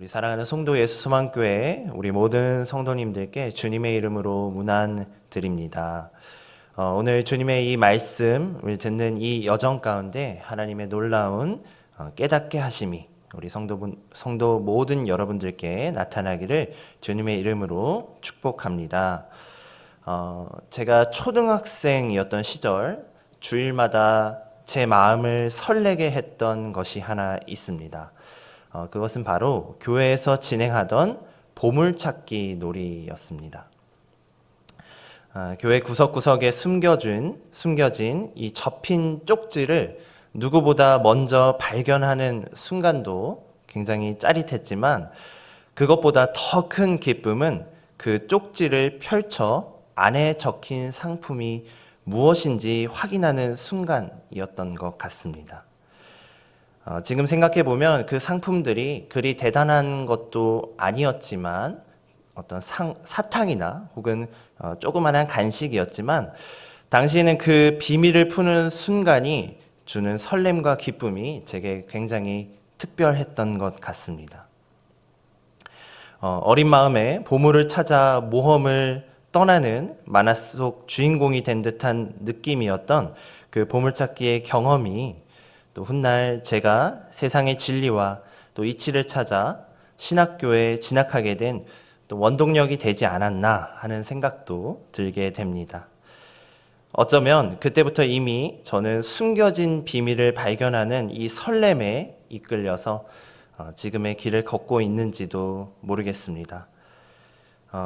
우리 사랑하는 성도 예수소망교회 우리 모든 성도님들께 주님의 이름으로 문안 드립니다. 오늘 주님의 이 말씀을 듣는 이 여정 가운데 하나님의 놀라운 깨닫게 하심이 우리 성도 모든 여러분들께 나타나기를 주님의 이름으로 축복합니다. 제가 초등학생이었던 시절 주일마다 제 마음을 설레게 했던 것이 하나 있습니다. 그것은 바로 교회에서 진행하던 보물찾기 놀이였습니다. 교회 구석구석에 숨겨진 이 접힌 쪽지를 누구보다 먼저 발견하는 순간도 굉장히 짜릿했지만 그것보다 더 큰 기쁨은 그 쪽지를 펼쳐 안에 적힌 상품이 무엇인지 확인하는 순간이었던 것 같습니다. 지금 생각해보면 그 상품들이 그리 대단한 것도 아니었지만 어떤 사탕이나 혹은 조그만한 간식이었지만 당시에는 그 비밀을 푸는 순간이 주는 설렘과 기쁨이 제게 굉장히 특별했던 것 같습니다. 어린 마음에 보물을 찾아 모험을 떠나는 만화 속 주인공이 된 듯한 느낌이었던 그 보물찾기의 경험이 또 훗날 제가 세상의 진리와 또 이치를 찾아 신학교에 진학하게 된 또 원동력이 되지 않았나 하는 생각도 들게 됩니다. 어쩌면 그때부터 이미 저는 숨겨진 비밀을 발견하는 이 설렘에 이끌려서 지금의 길을 걷고 있는지도 모르겠습니다.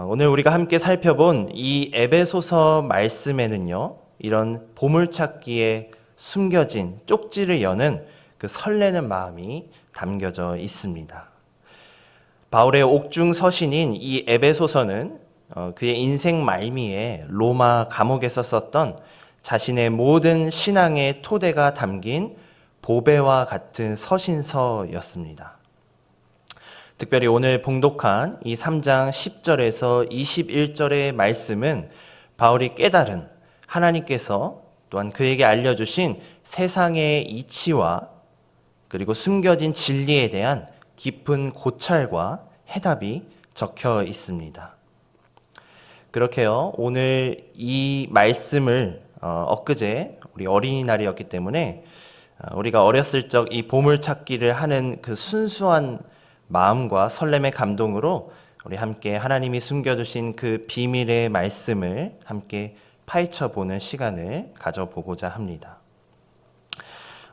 오늘 우리가 함께 살펴본 이 에베소서 말씀에는요, 이런 보물찾기에 숨겨진 쪽지를 여는 그 설레는 마음이 담겨져 있습니다. 바울의 옥중 서신인 이 에베소서는 그의 인생 말미에 로마 감옥에서 썼던 자신의 모든 신앙의 토대가 담긴 보배와 같은 서신서였습니다. 특별히 오늘 봉독한 이 3장 10절에서 21절의 말씀은 바울이 깨달은 하나님께서 또한 그에게 알려주신 세상의 이치와 그리고 숨겨진 진리에 대한 깊은 고찰과 해답이 적혀 있습니다. 그렇게요, 오늘 이 말씀을 엊그제 우리 어린이날이었기 때문에 우리가 어렸을 적 이 보물찾기를 하는 그 순수한 마음과 설렘의 감동으로 우리 함께 하나님이 숨겨두신 그 비밀의 말씀을 함께 파헤쳐보는 시간을 가져보고자 합니다.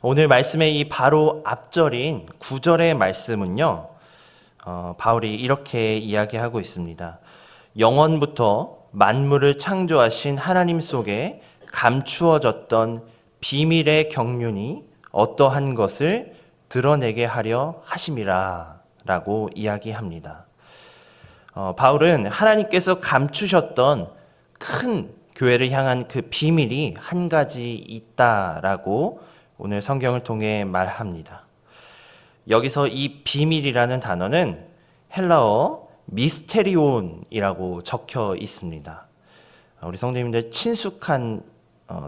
오늘 말씀의 이 바로 앞절인 9절의 말씀은요, 바울이 이렇게 이야기하고 있습니다. 영원부터 만물을 창조하신 하나님 속에 감추어졌던 비밀의 경륜이 어떠한 것을 드러내게 하려 하심이라 라고 이야기합니다. 바울은 하나님께서 감추셨던 큰 교회를 향한 그 비밀이 한 가지 있다라고 오늘 성경을 통해 말합니다. 여기서 이 비밀이라는 단어는 헬라어 미스테리온이라고 적혀 있습니다. 우리 성도님들 친숙한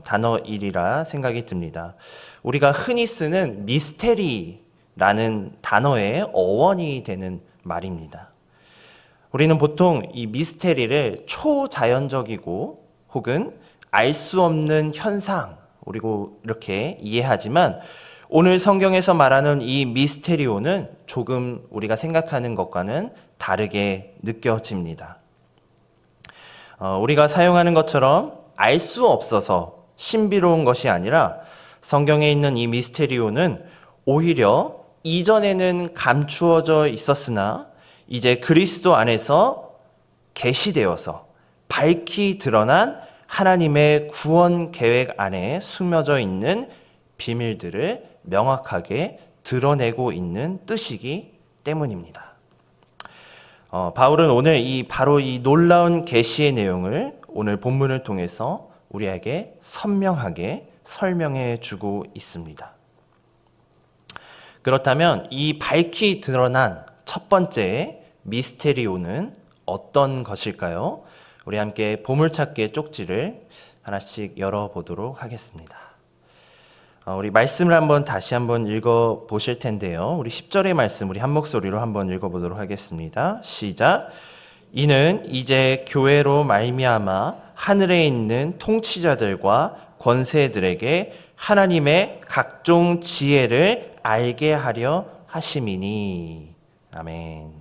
단어이라 생각이 듭니다. 우리가 흔히 쓰는 미스테리라는 단어의 어원이 되는 말입니다. 우리는 보통 이 미스테리를 초자연적이고 혹은 알 수 없는 현상, 그리고 이렇게 이해하지만 오늘 성경에서 말하는 이 미스테리오는 조금 우리가 생각하는 것과는 다르게 느껴집니다. 우리가 사용하는 것처럼 알 수 없어서 신비로운 것이 아니라 성경에 있는 이 미스테리오는 오히려 이전에는 감추어져 있었으나 이제 그리스도 안에서 계시되어서 밝히 드러난 하나님의 구원 계획 안에 숨겨져 있는 비밀들을 명확하게 드러내고 있는 뜻이기 때문입니다. 바울은 오늘 바로 이 놀라운 계시의 내용을 오늘 본문을 통해서 우리에게 선명하게 설명해 주고 있습니다. 그렇다면 이 밝히 드러난 첫 번째 미스테리오는 어떤 것일까요? 우리 함께 보물찾기의 쪽지를 하나씩 열어보도록 하겠습니다. 우리 말씀을 다시 한번 읽어 보실 텐데요. 우리 10절의 말씀 우리 한 목소리로 한번 읽어 보도록 하겠습니다. 시작. 이는 이제 교회로 말미암아 하늘에 있는 통치자들과 권세들에게 하나님의 각종 지혜를 알게 하려 하심이니. 아멘.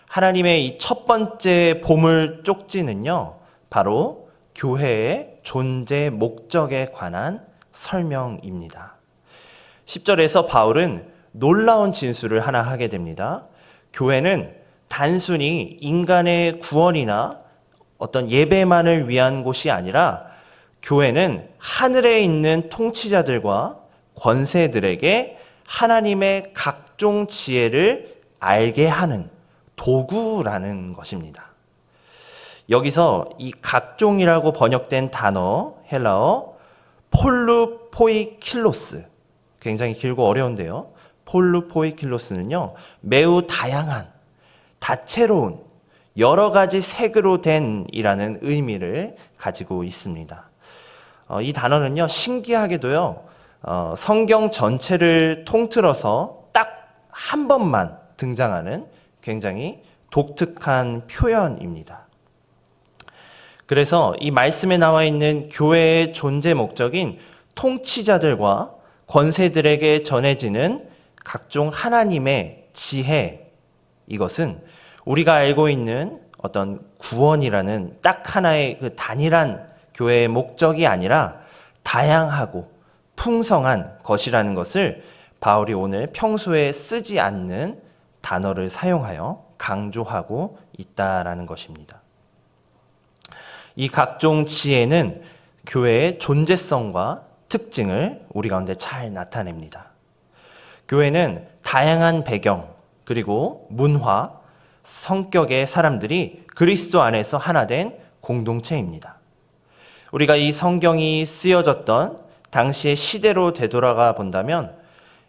하나님의 이 첫 번째 보물 쪽지는요, 바로 교회의 존재 목적에 관한 설명입니다. 10절에서 바울은 놀라운 진술을 하나 하게 됩니다. 교회는 단순히 인간의 구원이나 어떤 예배만을 위한 곳이 아니라 교회는 하늘에 있는 통치자들과 권세들에게 하나님의 각종 지혜를 알게 하는 도구라는 것입니다. 여기서 이 각종이라고 번역된 단어, 헬라어 폴루포이킬로스, 굉장히 길고 어려운데요. 폴루포이킬로스는요, 매우 다양한, 다채로운, 여러 가지 색으로 된 이라는 의미를 가지고 있습니다. 이 단어는요, 신기하게도요, 성경 전체를 통틀어서 딱 한 번만 등장하는 굉장히 독특한 표현입니다. 그래서 이 말씀에 나와 있는 교회의 존재 목적인 통치자들과 권세들에게 전해지는 각종 하나님의 지혜, 이것은 우리가 알고 있는 어떤 구원이라는 딱 하나의 그 단일한 교회의 목적이 아니라 다양하고 풍성한 것이라는 것을 바울이 오늘 평소에 쓰지 않는 단어를 사용하여 강조하고 있다라는 것입니다. 이 각종 지혜는 교회의 존재성과 특징을 우리 가운데 잘 나타냅니다. 교회는 다양한 배경, 그리고 문화, 성격의 사람들이 그리스도 안에서 하나 된 공동체입니다. 우리가 이 성경이 쓰여졌던 당시의 시대로 되돌아가 본다면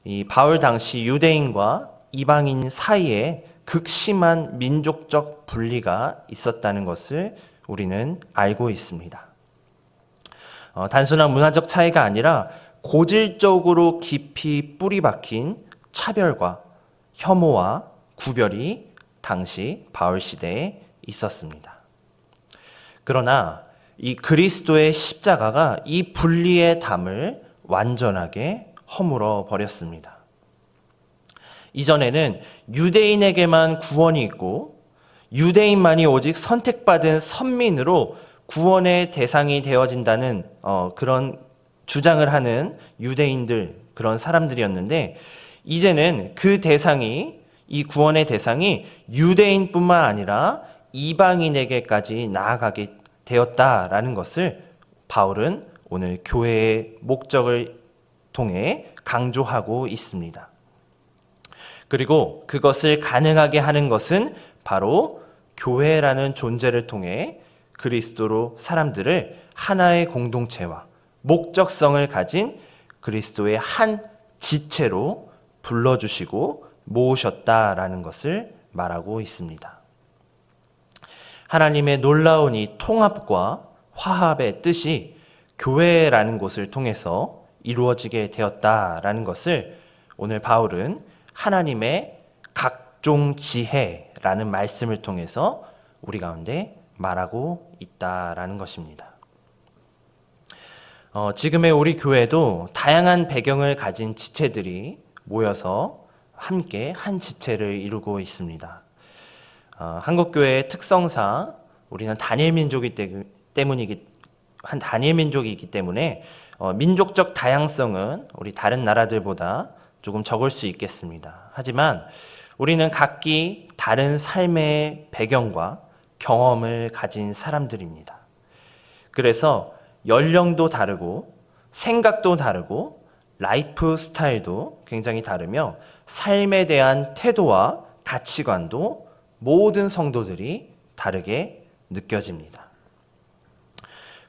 이 바울 당시 유대인과 이방인 사이에 극심한 민족적 분리가 있었다는 것을 우리는 알고 있습니다. 단순한 문화적 차이가 아니라 고질적으로 깊이 뿌리 박힌 차별과 혐오와 구별이 당시 바울 시대에 있었습니다. 그러나 이 그리스도의 십자가가 이 분리의 담을 완전하게 허물어 버렸습니다. 이전에는 유대인에게만 구원이 있고 유대인만이 오직 선택받은 선민으로 구원의 대상이 되어진다는 그런 주장을 하는 유대인들, 그런 사람들이었는데, 이제는 그 대상이, 이 구원의 대상이 유대인뿐만 아니라 이방인에게까지 나아가게 되었다라는 것을 바울은 오늘 교회의 목적을 통해 강조하고 있습니다. 그리고 그것을 가능하게 하는 것은 바로 교회라는 존재를 통해 그리스도로 사람들을 하나의 공동체와 목적성을 가진 그리스도의 한 지체로 불러주시고 모으셨다라는 것을 말하고 있습니다. 하나님의 놀라운 이 통합과 화합의 뜻이 교회라는 곳을 통해서 이루어지게 되었다라는 것을 오늘 바울은 하나님의 각종 지혜라는 말씀을 통해서 우리 가운데 말하고 있다라는 것입니다. 지금의 우리 교회도 다양한 배경을 가진 지체들이 모여서 함께 한 지체를 이루고 있습니다. 한국교회의 특성상 우리는 단일 민족이기 때문에 민족적 다양성은 우리 다른 나라들보다 조금 적을 수 있겠습니다. 하지만 우리는 각기 다른 삶의 배경과 경험을 가진 사람들입니다. 그래서 연령도 다르고 생각도 다르고 라이프 스타일도 굉장히 다르며 삶에 대한 태도와 가치관도 모든 성도들이 다르게 느껴집니다.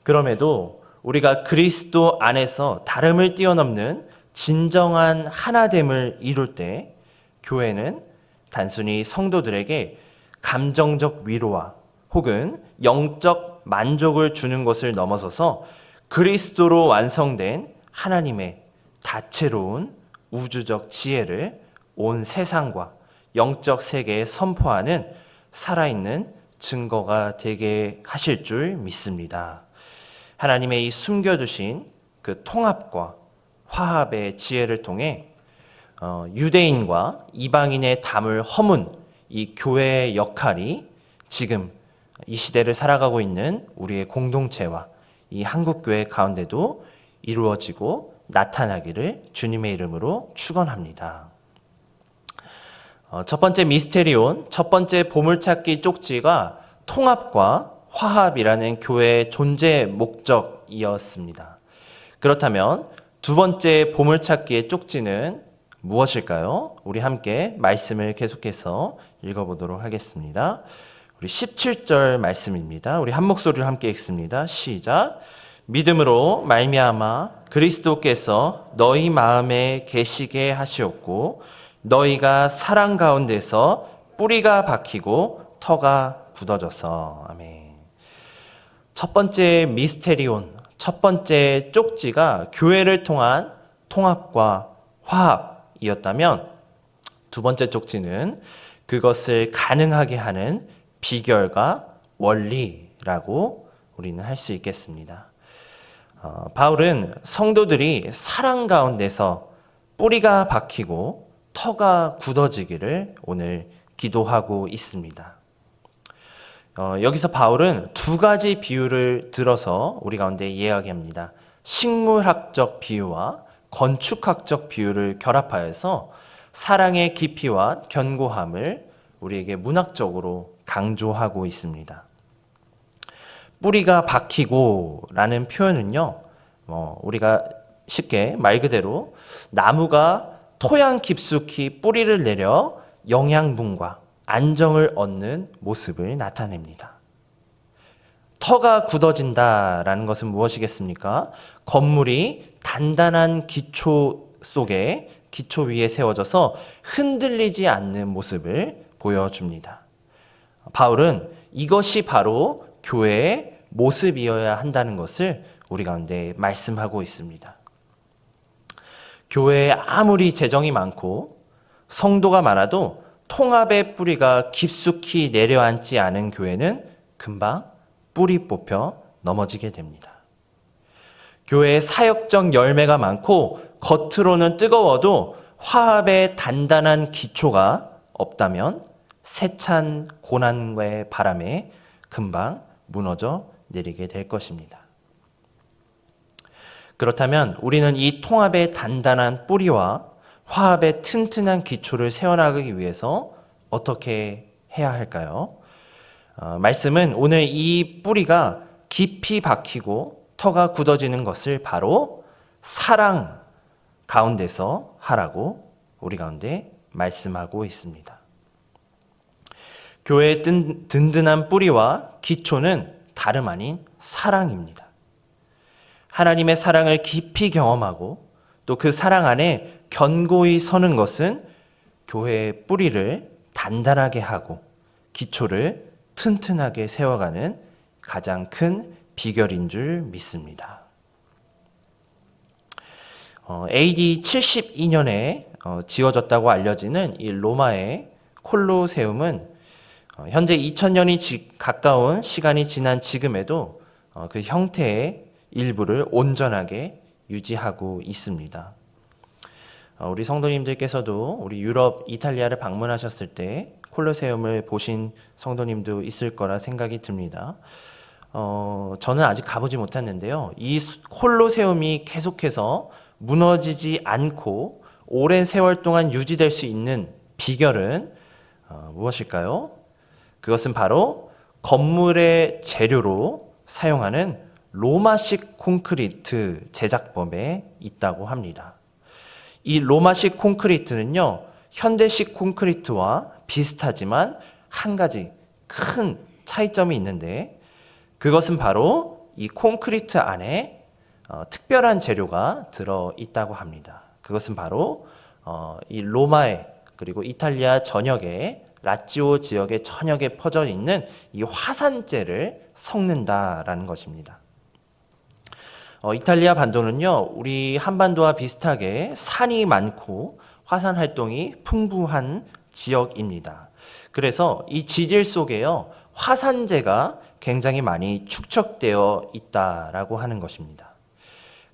그럼에도 우리가 그리스도 안에서 다름을 뛰어넘는 진정한 하나됨을 이룰 때 교회는 단순히 성도들에게 감정적 위로와 혹은 영적 만족을 주는 것을 넘어서서 그리스도로 완성된 하나님의 다채로운 우주적 지혜를 온 세상과 영적 세계에 선포하는 살아있는 증거가 되게 하실 줄 믿습니다. 하나님의 이 숨겨두신 그 통합과 화합의 지혜를 통해 유대인과 이방인의 담을 허문 이 교회의 역할이 지금 이 시대를 살아가고 있는 우리의 공동체와 이 한국교회 가운데도 이루어지고 나타나기를 주님의 이름으로 축원합니다. 첫 번째 미스테리온, 첫 번째 보물찾기 쪽지가 통합과 화합이라는 교회의 존재 목적이었습니다. 그렇다면 두 번째 보물찾기의 쪽지는 무엇일까요? 우리 함께 말씀을 계속해서 읽어보도록 하겠습니다. 우리 17절 말씀입니다. 우리 한 목소리로 함께 읽습니다. 시작. 믿음으로 말미암아 그리스도께서 너희 마음에 계시게 하시었고 너희가 사랑 가운데서 뿌리가 박히고 터가 굳어져서. 아멘. 첫 번째 미스테리온, 첫 번째 쪽지가 교회를 통한 통합과 화합이었다면 두 번째 쪽지는 그것을 가능하게 하는 비결과 원리라고 우리는 할 수 있겠습니다. 바울은 성도들이 사랑 가운데서 뿌리가 박히고 터가 굳어지기를 오늘 기도하고 있습니다. 여기서 바울은 두 가지 비유를 들어서 우리 가운데 이야기합니다. 식물학적 비유와 건축학적 비유를 결합하여서 사랑의 깊이와 견고함을 우리에게 문학적으로 강조하고 있습니다. 뿌리가 박히고 라는 표현은요, 우리가 쉽게 말 그대로 나무가 토양 깊숙이 뿌리를 내려 영양분과 안정을 얻는 모습을 나타냅니다. 터가 굳어진다라는 것은 무엇이겠습니까? 건물이 단단한 기초 속에 기초 위에 세워져서 흔들리지 않는 모습을 보여줍니다. 바울은 이것이 바로 교회의 모습이어야 한다는 것을 우리 가운데 말씀하고 있습니다. 교회에 아무리 재정이 많고 성도가 많아도 통합의 뿌리가 깊숙이 내려앉지 않은 교회는 금방 뿌리 뽑혀 넘어지게 됩니다. 교회에 사역적 열매가 많고 겉으로는 뜨거워도 화합의 단단한 기초가 없다면 세찬 고난과의 바람에 금방 무너져 내리게 될 것입니다. 그렇다면 우리는 이 통합의 단단한 뿌리와 화합의 튼튼한 기초를 세워나가기 위해서 어떻게 해야 할까요? 말씀은 오늘 이 뿌리가 깊이 박히고 터가 굳어지는 것을 바로 사랑 가운데서 하라고 우리 가운데 말씀하고 있습니다. 교회의 든든한 뿌리와 기초는 다름 아닌 사랑입니다. 하나님의 사랑을 깊이 경험하고 또 그 사랑 안에 견고히 서는 것은 교회의 뿌리를 단단하게 하고 기초를 튼튼하게 세워가는 가장 큰 비결인 줄 믿습니다. AD 72년에 지어졌다고 알려지는 이 로마의 콜로세움은 현재 2000년이 가까운 시간이 지난 지금에도 그 형태의 일부를 온전하게 유지하고 있습니다. 우리 성도님들께서도 우리 유럽, 이탈리아를 방문하셨을 때 콜로세움을 보신 성도님도 있을 거라 생각이 듭니다. 저는 아직 가보지 못했는데요. 이 콜로세움이 계속해서 무너지지 않고 오랜 세월 동안 유지될 수 있는 비결은 무엇일까요? 그것은 바로 건물의 재료로 사용하는 로마식 콘크리트 제작법에 있다고 합니다. 이 로마식 콘크리트는요, 현대식 콘크리트와 비슷하지만 한 가지 큰 차이점이 있는데 그것은 바로 이 콘크리트 안에 특별한 재료가 들어있다고 합니다. 그것은 바로 이 로마의 그리고 이탈리아 전역에 라찌오 지역의 전역에 퍼져 있는 이 화산재를 섞는다라는 것입니다. 이탈리아 반도는요, 우리 한반도와 비슷하게 산이 많고 화산 활동이 풍부한 지역입니다. 그래서 이 지질 속에요, 화산재가 굉장히 많이 축적되어 있다라고 하는 것입니다.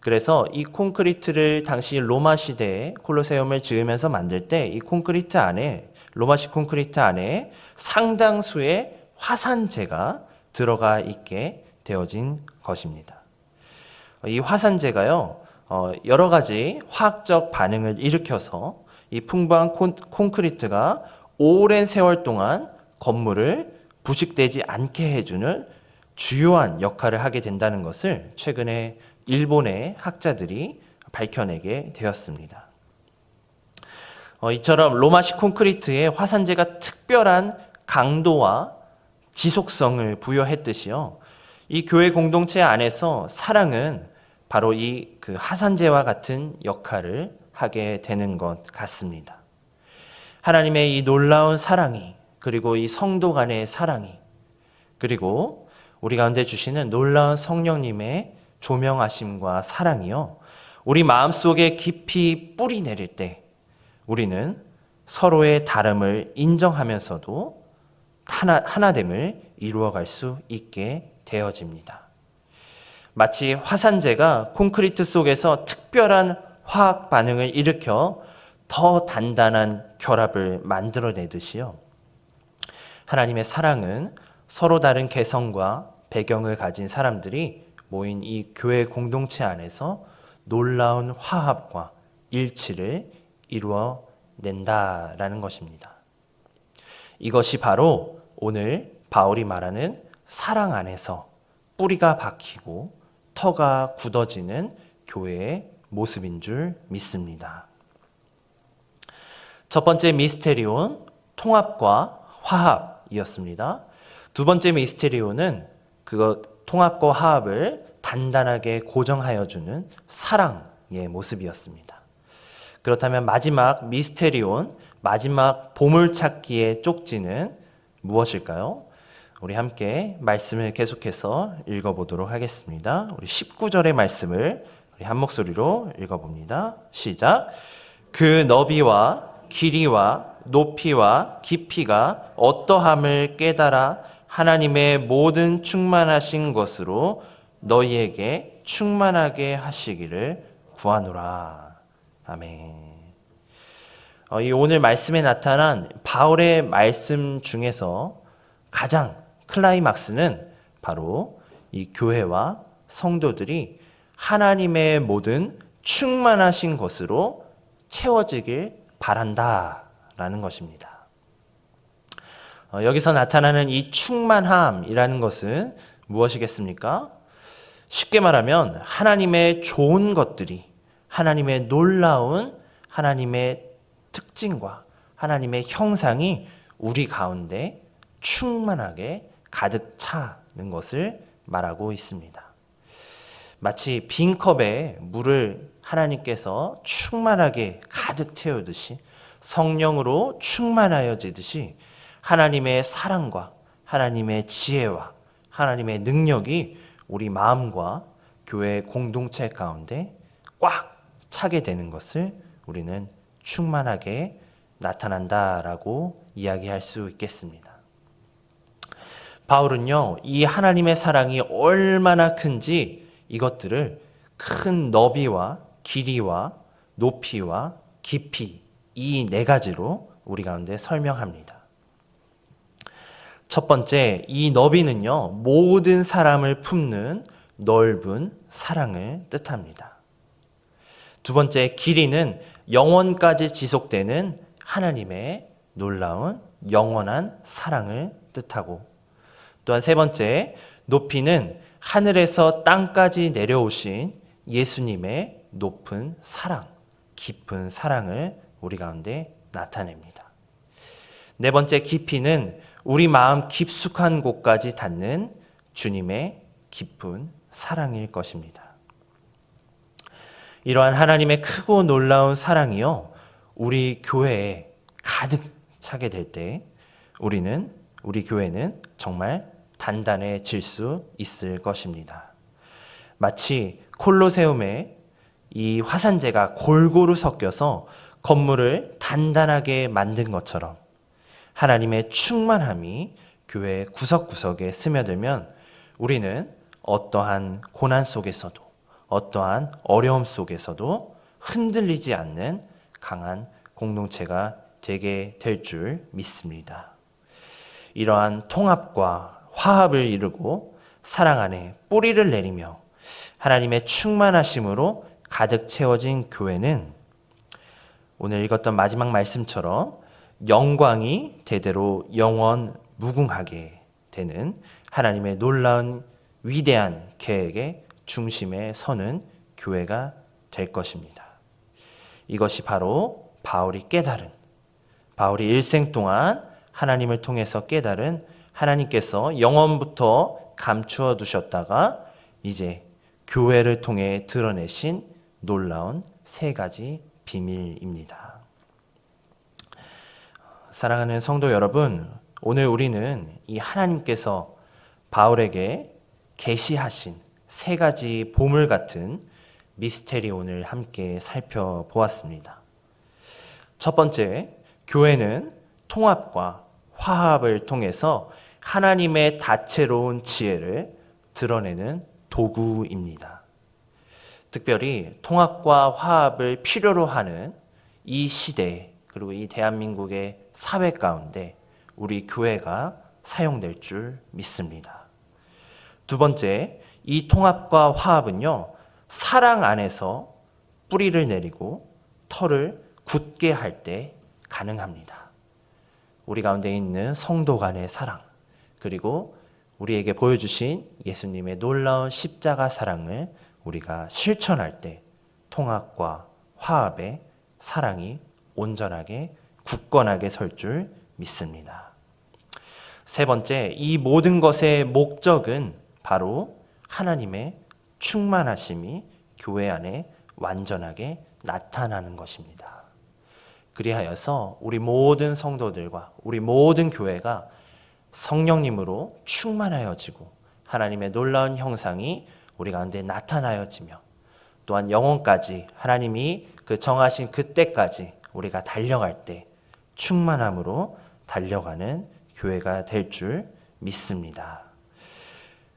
그래서 이 콘크리트를 당시 로마 시대에 콜로세움을 지으면서 만들 때 이 콘크리트 안에, 로마식 콘크리트 안에 상당수의 화산재가 들어가 있게 되어진 것입니다. 이 화산재가요, 여러 가지 화학적 반응을 일으켜서 이 풍부한 콘크리트가 오랜 세월 동안 건물을 부식되지 않게 해주는 주요한 역할을 하게 된다는 것을 최근에 일본의 학자들이 밝혀내게 되었습니다. 이처럼 로마식 콘크리트에 화산재가 특별한 강도와 지속성을 부여했듯이요, 이 교회 공동체 안에서 사랑은 바로 이 그 화산재와 같은 역할을 하게 되는 것 같습니다. 하나님의 이 놀라운 사랑이, 그리고 이 성도 간의 사랑이, 그리고 우리 가운데 주시는 놀라운 성령님의 조명하심과 사랑이요, 우리 마음속에 깊이 뿌리 내릴 때 우리는 서로의 다름을 인정하면서도 하나됨을 이루어갈 수 있게 되어집니다. 마치 화산재가 콘크리트 속에서 특별한 화학 반응을 일으켜 더 단단한 결합을 만들어내듯이요, 하나님의 사랑은 서로 다른 개성과 배경을 가진 사람들이 모인 이 교회 공동체 안에서 놀라운 화합과 일치를 이루어낸다라는 것입니다. 이것이 바로 오늘 바울이 말하는 사랑 안에서 뿌리가 박히고 터가 굳어지는 교회의 모습인 줄 믿습니다. 첫 번째 미스테리온, 통합과 화합이었습니다. 두 번째 미스테리온은 통합과 화합을 단단하게 고정하여 주는 사랑의 모습이었습니다. 그렇다면 마지막 미스테리온, 마지막 보물찾기의 쪽지는 무엇일까요? 우리 함께 말씀을 계속해서 읽어보도록 하겠습니다. 우리 19절의 말씀을 우리 한 목소리로 읽어봅니다. 시작. 그 너비와 길이와 높이와 깊이가 어떠함을 깨달아 하나님의 모든 충만하신 것으로 너희에게 충만하게 하시기를 구하노라. 아멘. 이 오늘 말씀에 나타난 바울의 말씀 중에서 가장 클라이막스는 바로 이 교회와 성도들이 하나님의 모든 충만하신 것으로 채워지길 바란다라는 것입니다. 여기서 나타나는 이 충만함이라는 것은 무엇이겠습니까? 쉽게 말하면 하나님의 좋은 것들이, 하나님의 놀라운 하나님의 특징과 하나님의 형상이 우리 가운데 충만하게 가득 차는 것을 말하고 있습니다. 마치 빈 컵에 물을 하나님께서 충만하게 가득 채우듯이, 성령으로 충만하여지듯이 하나님의 사랑과 하나님의 지혜와 하나님의 능력이 우리 마음과 교회 공동체 가운데 꽉 차게 되는 것을 우리는 충만하게 나타난다라고 이야기할 수 있겠습니다. 바울은요, 이 하나님의 사랑이 얼마나 큰지 이것들을 큰 너비와 길이와 높이와 깊이, 이 네 가지로 우리 가운데 설명합니다. 첫 번째, 이 너비는요, 모든 사람을 품는 넓은 사랑을 뜻합니다. 두 번째, 길이는 영원까지 지속되는 하나님의 놀라운 영원한 사랑을 뜻하고, 또한 세 번째, 높이는 하늘에서 땅까지 내려오신 예수님의 높은 사랑, 깊은 사랑을 우리 가운데 나타냅니다. 네 번째, 깊이는 우리 마음 깊숙한 곳까지 닿는 주님의 깊은 사랑일 것입니다. 이러한 하나님의 크고 놀라운 사랑이요, 우리 교회에 가득 차게 될 때 우리 교회는 정말 단단해질 수 있을 것입니다. 마치 콜로세움에 이 화산재가 골고루 섞여서 건물을 단단하게 만든 것처럼 하나님의 충만함이 교회 구석구석에 스며들면 우리는 어떠한 고난 속에서도 어떠한 어려움 속에서도 흔들리지 않는 강한 공동체가 되게 될 줄 믿습니다. 이러한 통합과 화합을 이루고 사랑 안에 뿌리를 내리며 하나님의 충만하심으로 가득 채워진 교회는 오늘 읽었던 마지막 말씀처럼 영광이 대대로 영원 무궁하게 되는 하나님의 놀라운 위대한 계획의 중심에 서는 교회가 될 것입니다. 이것이 바로 바울이 일생 동안 하나님을 통해서 깨달은 하나님께서 영원부터 감추어 두셨다가 이제 교회를 통해 드러내신 놀라운 세 가지 비밀입니다. 사랑하는 성도 여러분, 오늘 우리는 이 하나님께서 바울에게 계시하신 세 가지 보물 같은 미스테리 오늘 함께 살펴보았습니다. 첫 번째, 교회는 통합과 화합을 통해서 하나님의 다채로운 지혜를 드러내는 도구입니다. 특별히 통합과 화합을 필요로 하는 이 시대, 그리고 이 대한민국의 사회 가운데 우리 교회가 사용될 줄 믿습니다. 두 번째, 이 통합과 화합은요, 사랑 안에서 뿌리를 내리고 털을 굳게 할 때 가능합니다. 우리 가운데 있는 성도 간의 사랑, 그리고 우리에게 보여주신 예수님의 놀라운 십자가 사랑을 우리가 실천할 때 통합과 화합의 사랑이 온전하게 굳건하게 설 줄 믿습니다. 세 번째, 이 모든 것의 목적은 바로 하나님의 충만하심이 교회 안에 완전하게 나타나는 것입니다. 그리하여서 우리 모든 성도들과 우리 모든 교회가 성령님으로 충만하여지고 하나님의 놀라운 형상이 우리 가운데 나타나여지며 또한 영혼까지 하나님이 그 정하신 그때까지 우리가 달려갈 때 충만함으로 달려가는 교회가 될 줄 믿습니다.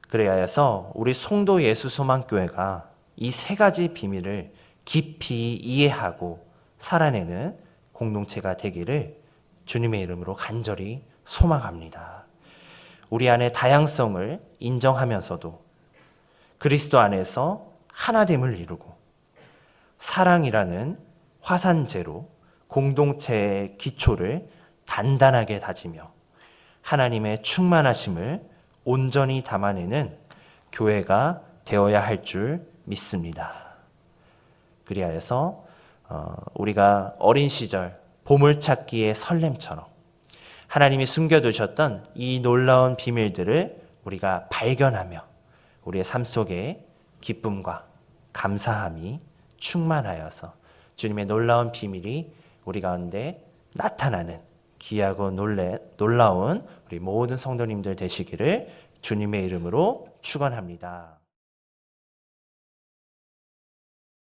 그래야 우리 송도 예수 소망교회가 이 세 가지 비밀을 깊이 이해하고 살아내는 공동체가 되기를 주님의 이름으로 간절히 소망합니다. 우리 안의 다양성을 인정하면서도 그리스도 안에서 하나됨을 이루고 사랑이라는 화산재로 공동체의 기초를 단단하게 다지며 하나님의 충만하심을 온전히 담아내는 교회가 되어야 할 줄 믿습니다. 그리하여서 우리가 어린 시절 보물찾기의 설렘처럼 하나님이 숨겨두셨던 이 놀라운 비밀들을 우리가 발견하며 우리의 삶 속에 기쁨과 감사함이 충만하여서 주님의 놀라운 비밀이 우리 가운데 나타나는 귀하고 놀라운 우리 모든 성도님들 되시기를 주님의 이름으로 축원합니다.